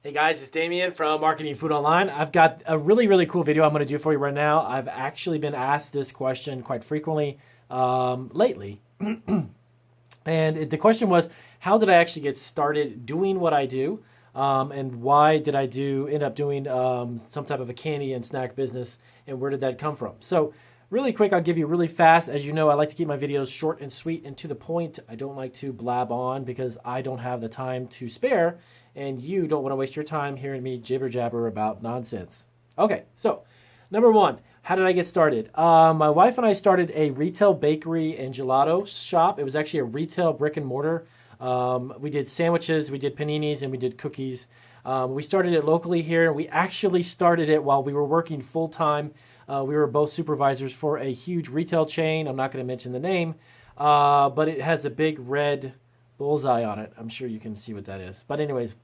Hey guys, it's Damien from Marketing Food Online. I've got a really cool video I'm going to do for you right now. I've actually been asked this question quite frequently lately. And the question was, how did I actually get started doing what I do? And why did I end up doing some type of a candy and snack business? And where did that come from? So really quick, I'll give you really fast. As you know, I like to keep my videos short and sweet and to the point. I don't like to blab on because I don't have the time to spare, and you don't want to waste your time hearing me jibber jabber about nonsense. Okay, so number one, how did I get started? My wife and I started a retail bakery and gelato shop. It was actually a retail brick and mortar. We did sandwiches, we did paninis, and we did cookies. We started it locally here. We actually started it while we were working full time. We were both supervisors for a huge retail chain. I'm not going to mention the name, but it has a big red bullseye on it. I'm sure you can see what that is. But anyways,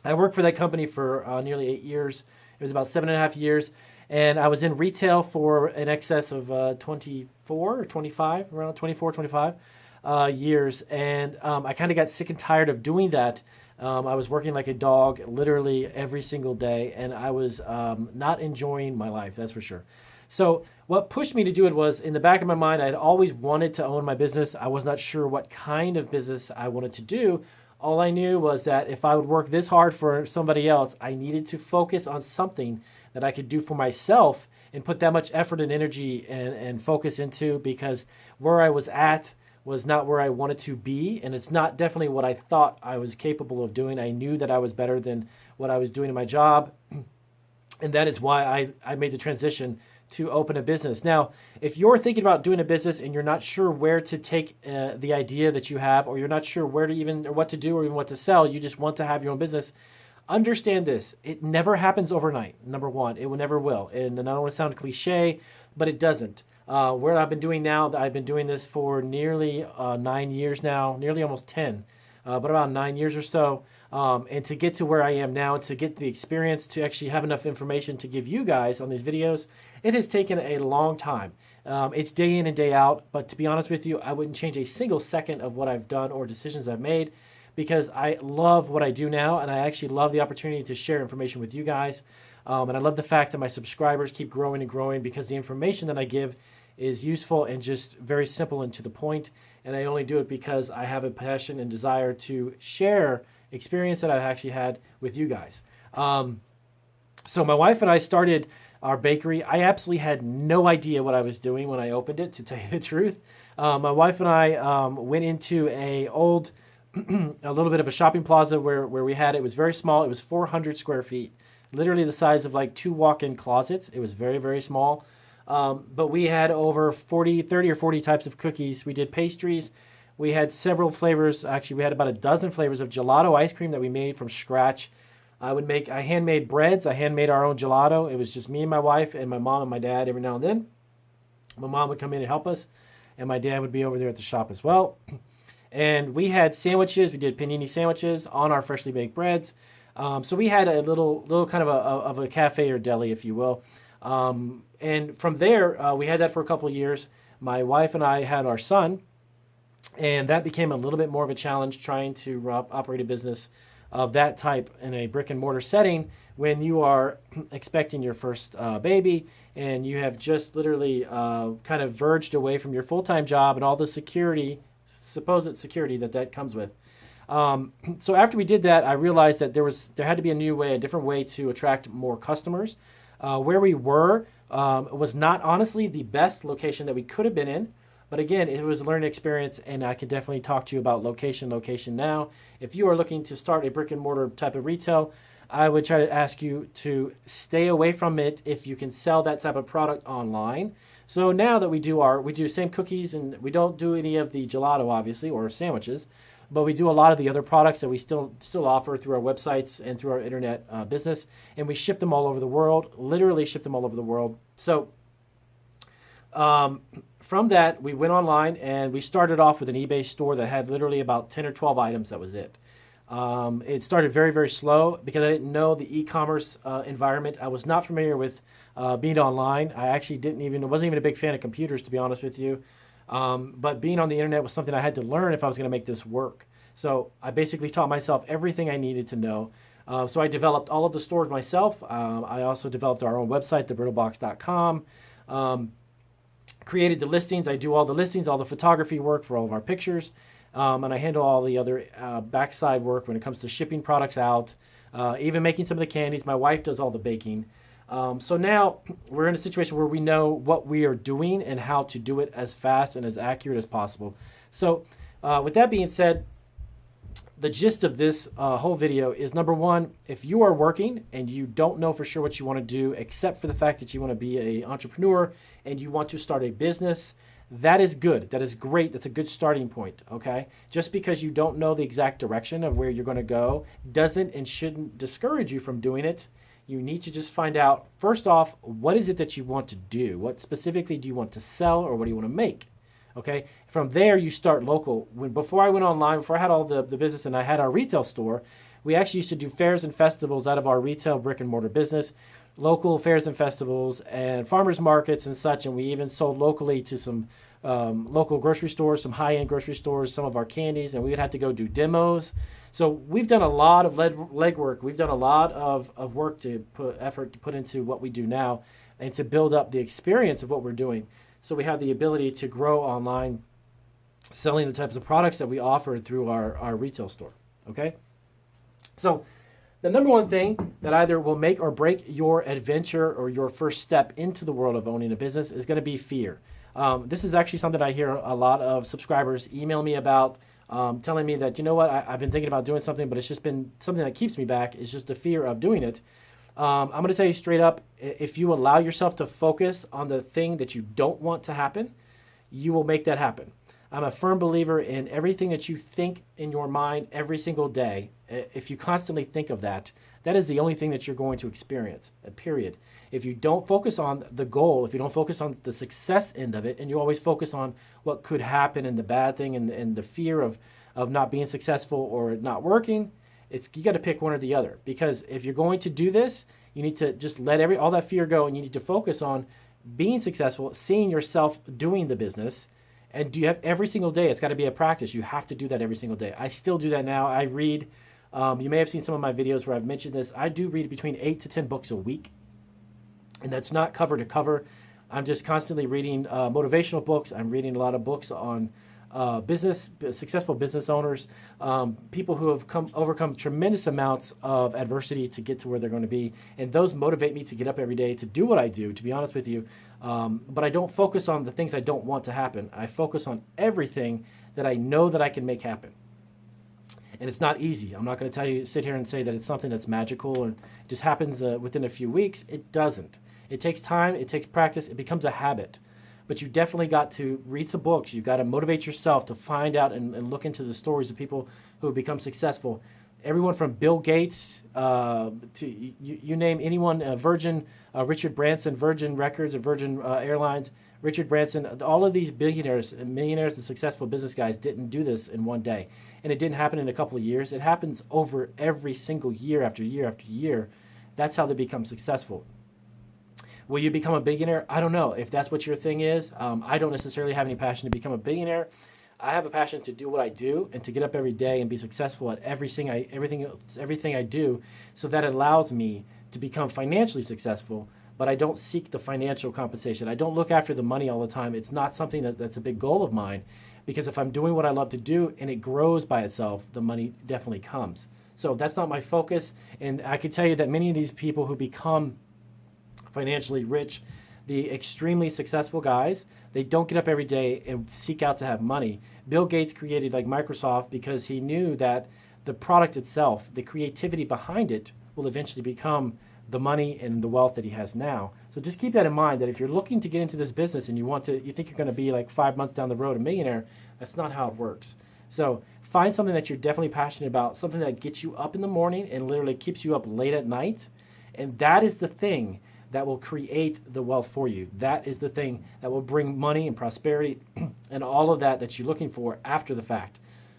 I worked for that company for nearly 8 years. It was about 7.5 years. And I was in retail for an excess of 24 or 25, around 24, 25 years. And I kind of got sick and tired of doing that. I was working like a dog literally every single day, and I was not enjoying my life, that's for sure. So what pushed me to do it was, in the back of my mind, I had always wanted to own my business. I was not sure what kind of business I wanted to do. All I knew was that if I would work this hard for somebody else, I needed to focus on something that I could do for myself and put that much effort and energy and focus into, because where I was at was not where I wanted to be, and it's not definitely what I thought I was capable of doing. I knew that I was better than what I was doing in my job, and that is why I made the transition to open a business. Now, if you're thinking about doing a business and you're not sure where to take the idea that you have, or you're not sure where to even, or what to do, or even what to sell, you just want to have your own business, understand this. It never happens overnight, number one. It will never will. And I don't want to sound cliche, but it doesn't. Where I've been doing now, I've been doing this for nearly 9 years now, nearly almost 10, but about 9 years or so. And to get to where I am now, to get the experience, to actually have enough information to give you guys on these videos, it has taken a long time. It's day in and day out, but to be honest with you, I wouldn't change a single second of what I've done or decisions I've made, because I love what I do now, and I actually love the opportunity to share information with you guys. And I love the fact that my subscribers keep growing and growing, because the information that I give is useful and just very simple and to the point. And I only do it because I have a passion and desire to share experience that I've actually had with you guys. So my wife and I started our bakery. I absolutely had no idea what I was doing when I opened it, to tell you the truth. My wife and I went into a little bit of a shopping plaza where we had, it was very small. It was 400 square feet, literally the size of like 2 walk-in closets. It was very small. But we had over 30 or 40 types of cookies. We did pastries. We had several flavors. Actually, we had about a dozen flavors of gelato ice cream that we made from scratch. I handmade breads. I handmade our own gelato. It was just me and my wife and my mom and my dad every now and then. My mom would come in and help us, and my dad would be over there at the shop as well. And we had sandwiches. We did panini sandwiches on our freshly baked breads. So we had a little kind of a cafe or deli, if you will. And from there, we had that for a couple of years. My wife and I had our son, and that became a little bit more of a challenge, trying to operate a business of that type in a brick and mortar setting when you are expecting your first baby, and you have just literally kind of verged away from your full-time job and all the supposed security that comes with. So after we did that, I realized that there had to be a different way to attract more customers. Where we were was not honestly the best location that we could have been in. But again, it was a learning experience, and I can definitely talk to you about location now. If you are looking to start a brick and mortar type of retail, I would try to ask you to stay away from it if you can sell that type of product online. So now that we do same cookies, and we don't do any of the gelato, obviously, or sandwiches, but we do a lot of the other products that we still offer through our websites and through our internet business, and we ship them all over the world, literally ship them all over the world. So from that, we went online, and we started off with an eBay store that had literally about 10 or 12 items. That was it. It started very slow because I didn't know the e-commerce environment. I was not familiar with being online. I actually wasn't even a big fan of computers, to be honest with you. But being on the internet was something I had to learn if I was going to make this work. So I basically taught myself everything I needed to know. So I developed all of the stores myself. I also developed our own website, thebrittlebox.com. Created the listings. I do all the listings, all the photography work for all of our pictures. And I handle all the other backside work when it comes to shipping products out, even making some of the candies. My wife does all the baking. So now we're in a situation where we know what we are doing and how to do it as fast and as accurate as possible. So with that being said, the gist of this whole video is, number one, if you are working and you don't know for sure what you want to do, except for the fact that you want to be an entrepreneur and you want to start a business, that is good. That is great. That's a good starting point, okay? Just because you don't know the exact direction of where you're going to go doesn't and shouldn't discourage you from doing it. You need to just find out, first off, what is it that you want to do? What specifically do you want to sell, or what do you want to make? Okay, from there you start local. Before I went online, before I had all the business and I had our retail store, we actually used to do fairs and festivals out of our retail brick and mortar business, local fairs and festivals and farmers markets and such. And we even sold locally to some local grocery stores, some high-end grocery stores, some of our candies, and we would have to go do demos. So we've done a lot of legwork. We've done a lot of work to put into what we do now and to build up the experience of what we're doing. So we have the ability to grow online, selling the types of products that we offer through our retail store, okay? So the number one thing that either will make or break your adventure or your first step into the world of owning a business is going to be fear. This is actually something I hear a lot of subscribers email me about, telling me that, you know what, I've been thinking about doing something, but it's just been something that keeps me back. It's just the fear of doing it. I'm going to tell you straight up, if you allow yourself to focus on the thing that you don't want to happen, you will make that happen. I'm a firm believer in everything that you think in your mind every single day. If you constantly think of that, that is the only thing that you're going to experience, period. If you don't focus on the goal, if you don't focus on the success end of it, and you always focus on what could happen and the bad thing and the fear of not being successful or not working, you got to pick one or the other. Because if you're going to do this, you need to just let all that fear go, and you need to focus on being successful, seeing yourself doing the business. And do you have every single day? It's got to be a practice. You have to do that every single day. I still do that now. I read. You may have seen some of my videos where I've mentioned this. I do read between 8 to 10 books a week, and that's not cover to cover. I'm just constantly reading motivational books. I'm reading a lot of books on successful business owners, people who have overcome tremendous amounts of adversity to get to where they're going to be. And those motivate me to get up every day to do what I do, to be honest with you. But I don't focus on the things I don't want to happen. I focus on everything that I know that I can make happen. And it's not easy. I'm not going to sit here and say that it's something that's magical and just happens within a few weeks. It doesn't. It takes time. It takes practice. It becomes a habit. But you definitely got to read some books. You've got to motivate yourself to find out and look into the stories of people who have become successful. Everyone from Bill Gates to you name anyone, Virgin, Richard Branson, Virgin Records, or Virgin Airlines, Richard Branson, all of these billionaires and millionaires and successful business guys didn't do this in one day. And it didn't happen in a couple of years. It happens over every single year after year after year. That's how they become successful. Will you become a billionaire? I don't know if that's what your thing is. I don't necessarily have any passion to become a billionaire. I have a passion to do what I do and to get up every day and be successful at everything I do, so that allows me to become financially successful. But I don't seek the financial compensation. I don't look after the money all the time. It's not something that's a big goal of mine, because if I'm doing what I love to do and it grows by itself, the money definitely comes. So that's not my focus. And I can tell you that many of these people who become financially rich, the extremely successful guys, they don't get up every day and seek out to have money. Bill Gates created Microsoft because he knew that the product itself, the creativity behind it, will eventually become the money and the wealth that he has now. So just keep that in mind, that if you're looking to get into this business and you think you're going to be 5 months down the road a millionaire, that's not how it works. So find something that you're definitely passionate about, something that gets you up in the morning and literally keeps you up late at night. And that is the thing that will create the wealth for you. That is the thing that will bring money and prosperity and all of that you're looking for after the fact.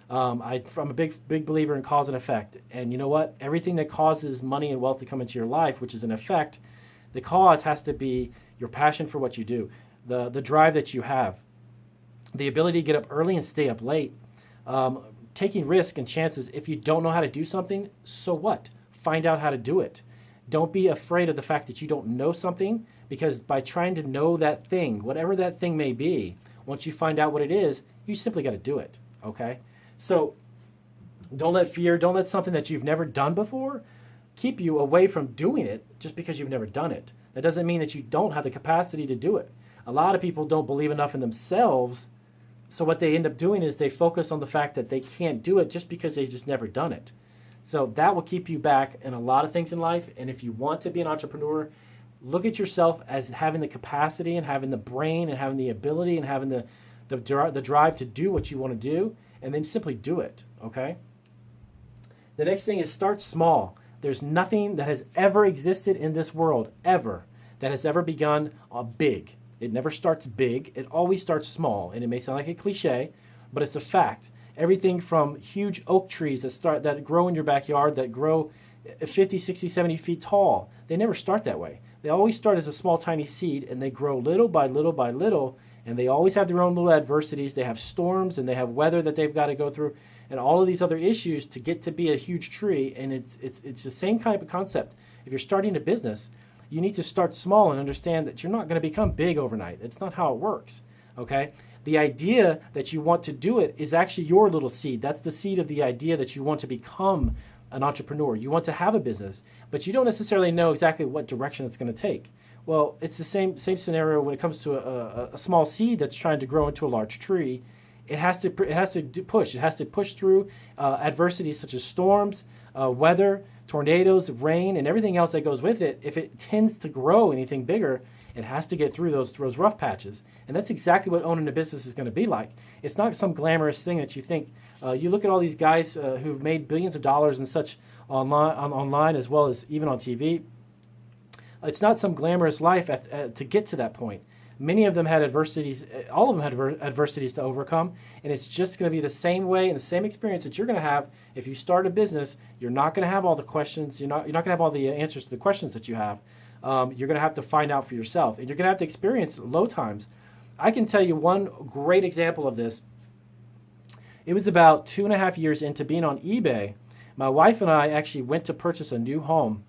I'm a big believer in cause and effect. And you know what? Everything that causes money and wealth to come into your life, which is an effect, the cause has to be your passion for what you do, the drive that you have, the ability to get up early and stay up late, taking risks and chances. If you don't know how to do something, so what? find out how to do it. Don't be afraid of the fact that you don't know something, because by trying to know that thing, whatever that thing may be, once you find out what it is, you simply got to do it, okay? So don't let fear, don't let something that you've never done before keep you away from doing it just because you've never done it. That doesn't mean that you don't have the capacity to do it. A lot of people don't believe enough in themselves, so what they end up doing is they focus on the fact that they can't do it just because they've just never done it. So that will keep you back in a lot of things in life. And if you want to be an entrepreneur, look at yourself as having the capacity and having the brain and having the ability and having the drive to do what you want to do, and then simply do it, okay? The next thing is start small. There's nothing that has ever existed in this world, ever, that has ever begun big. It never starts big. It always starts small. And it may sound like a cliche, but it's a fact. Everything from huge oak trees that grow in your backyard, that grow 50, 60, 70 feet tall, they never start that way. They always start as a small, tiny seed, and they grow little by little by little, and they always have their own little adversities. They have storms, and they have weather that they've got to go through, and all of these other issues to get to be a huge tree. And it's the same kind of concept. If you're starting a business, you need to start small and understand that you're not going to become big overnight. It's not how it works, okay? The idea that you want to do it is actually your little seed. That's the seed of the idea that you want to become an entrepreneur. You want to have a business, but you don't necessarily know exactly what direction it's going to take. Well, it's the same scenario when it comes to a small seed that's trying to grow into a large tree. It has to push. It has to push through adversities such as storms, weather, tornadoes, rain, and everything else that goes with it. If it tends to grow anything bigger, it has to get through those rough patches. And that's exactly what owning a business is going to be like. It's not some glamorous thing that you think. You look at all these guys who've made billions of dollars and such online as well as even on TV. It's not some glamorous life to get to that point. Many of them had adversities. All of them had adversities to overcome, and it's just going to be the same way and the same experience that you're going to have if you start a business. You're not going to have all the questions. You're not going to have all the answers to the questions that you have. You're going to have to find out for yourself, and you're going to have to experience low times. I can tell you one great example of this. It was about 2.5 years into being on eBay. My wife and I actually went to purchase a new home,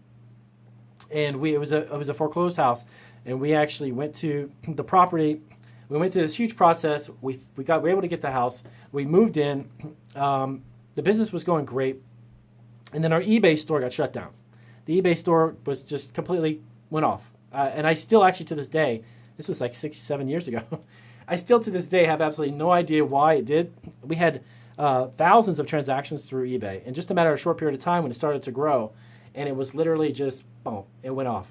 and it was a foreclosed house. And we actually went to the property. We went through this huge process. We were able to get the house. We moved in. The business was going great. And then our eBay store got shut down. The eBay store was just completely went off. And I still actually to this day, this was like 6-7 years ago, I still to this day have absolutely no idea why it did. We had thousands of transactions through eBay in just a matter of a short period of time when it started to grow. And it was literally just, boom, it went off.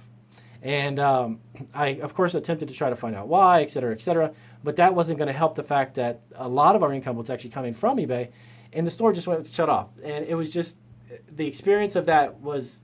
And I, of course, attempted to try to find out why, et cetera, but that wasn't going to help the fact that a lot of our income was actually coming from eBay, and the store just went shut off. And it was just, the experience of that was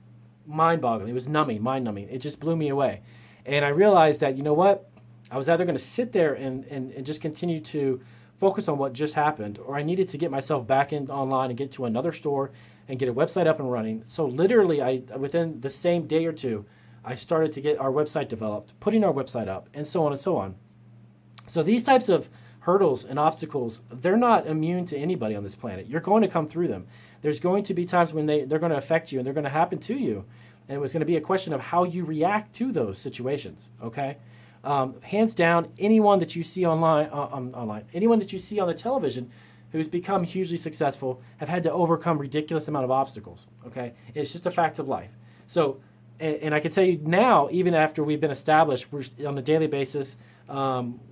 mind-boggling. It was mind-numbing. It just blew me away. And I realized that, you know what, I was either going to sit there and just continue to focus on what just happened, or I needed to get myself back in online and get to another store and get a website up and running. So literally, within the same day or two, I started to get our website developed, putting our website up, and so on and so on. So these types of hurdles and obstacles, they're not immune to anybody on this planet. You're going to come through them. There's going to be times when they're going to affect you and they're going to happen to you. And it was going to be a question of how you react to those situations, okay? Hands down, anyone that you see online, anyone that you see on the television who's become hugely successful have had to overcome ridiculous amount of obstacles, okay? It's just a fact of life. So, and I can tell you now, even after we've been established, we're on a daily basis,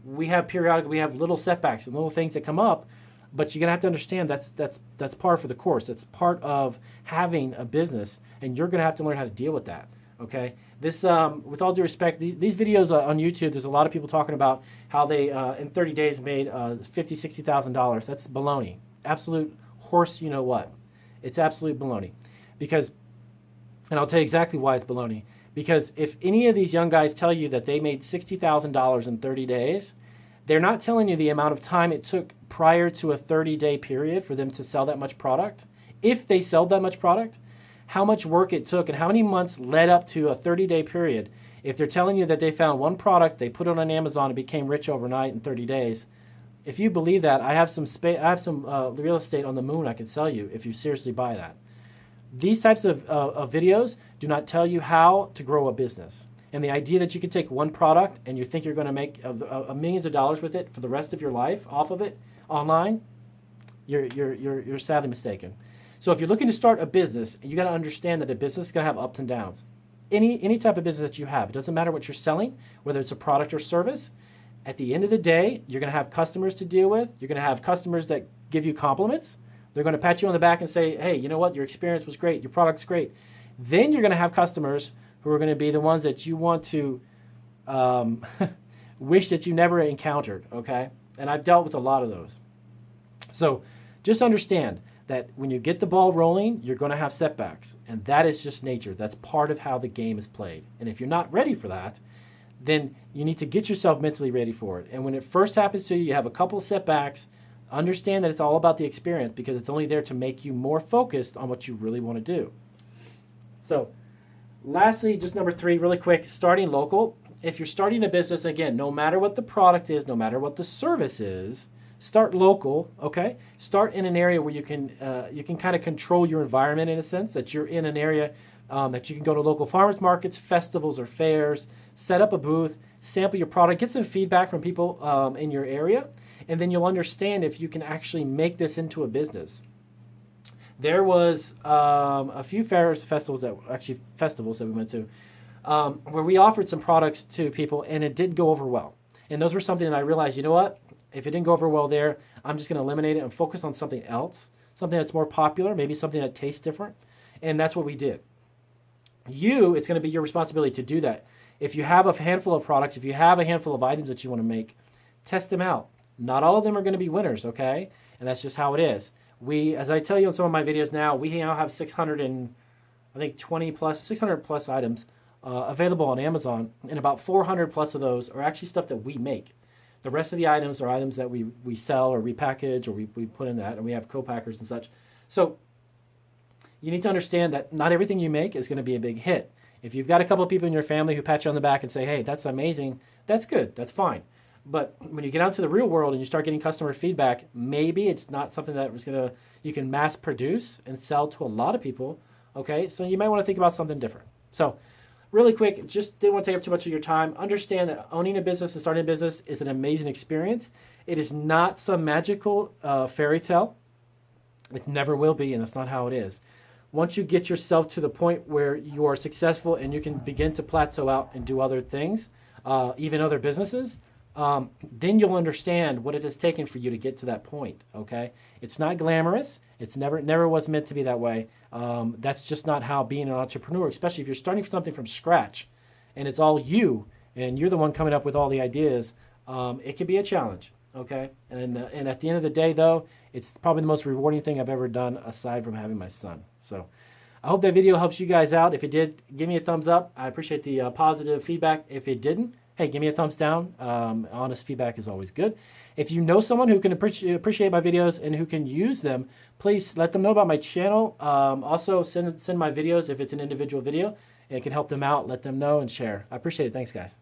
we have little setbacks and little things that come up, but you're gonna have to understand that's par for the course. That's part of having a business, and you're gonna have to learn how to deal with that. Okay. This, with all due respect, these videos on YouTube, there's a lot of people talking about how they in 30 days made $50,000, $60,000. That's baloney. Absolute horse. You know what? It's absolute baloney, because. And I'll tell you exactly why it's baloney. Because if any of these young guys tell you that they made $60,000 in 30 days, they're not telling you the amount of time it took prior to a 30-day period for them to sell that much product. If they sold that much product, how much work it took and how many months led up to a 30-day period. If they're telling you that they found one product, they put it on Amazon and became rich overnight in 30 days, if you believe that, I have some real estate on the moon I can sell you if you seriously buy that. These types of videos do not tell you how to grow a business. And the idea that you can take one product and you think you're going to make millions of dollars with it for the rest of your life off of it online, you're sadly mistaken. So if you're looking to start a business, you got to understand that a business is going to have ups and downs. Any type of business that you have, it doesn't matter what you're selling, whether it's a product or service. At the end of the day, you're going to have customers to deal with. You're going to have customers that give you compliments. They're going to pat you on the back and say, hey, you know what? Your experience was great. Your product's great. Then you're going to have customers who are going to be the ones that you want to wish that you never encountered, okay? And I've dealt with a lot of those. So just understand that when you get the ball rolling, you're going to have setbacks. And that is just nature. That's part of how the game is played. And if you're not ready for that, then you need to get yourself mentally ready for it. And when it first happens to you, you have a couple setbacks. Understand that it's all about the experience because it's only there to make you more focused on what you really want to do. So lastly, just number 3, really quick, starting local. If you're starting a business, again, no matter what the product is, no matter what the service is, start local, okay? Start in an area where you can kind of control your environment in a sense, that you're in an area that you can go to local farmers markets, festivals, or fairs, set up a booth, sample your product, get some feedback from people in your area, and then you'll understand if you can actually make this into a business. There was a few festivals that we went to where we offered some products to people, and it did go over well. And those were something that I realized, you know what? If it didn't go over well there, I'm just going to eliminate it and focus on something else, something that's more popular, maybe something that tastes different. And that's what we did. It's going to be your responsibility to do that. If you have a handful of products, if you have a handful of items that you want to make, test them out. Not all of them are going to be winners, okay? And that's just how it is. As I tell you in some of my videos now, we now have 600 plus items available on Amazon, and about 400 plus of those are actually stuff that we make. The rest of the items are items that we sell or repackage or we put in that, and we have co-packers and such. So you need to understand that not everything you make is going to be a big hit. If you've got a couple of people in your family who pat you on the back and say, hey, that's amazing, that's good, that's fine. But when you get out to the real world and you start getting customer feedback, maybe it's not something that you can mass produce and sell to a lot of people, okay? So you might want to think about something different. So really quick, just didn't want to take up too much of your time. Understand that owning a business and starting a business is an amazing experience. It is not some magical fairy tale. It never will be, and that's not how it is. Once you get yourself to the point where you are successful and you can begin to plateau out and do other things, even other businesses, then you'll understand what it has taken for you to get to that point, okay? It's not glamorous. It's never was meant to be that way. That's just not how being an entrepreneur, especially if you're starting something from scratch and it's all you and you're the one coming up with all the ideas, it can be a challenge, okay? And at the end of the day, though, it's probably the most rewarding thing I've ever done aside from having my son. So I hope that video helps you guys out. If it did, give me a thumbs up. I appreciate the positive feedback. If it didn't, hey, give me a thumbs down. Honest feedback is always good. If you know someone who can appreciate my videos and who can use them, please let them know about my channel. Also, send my videos if it's an individual video. It can help them out. Let them know and share. I appreciate it. Thanks, guys.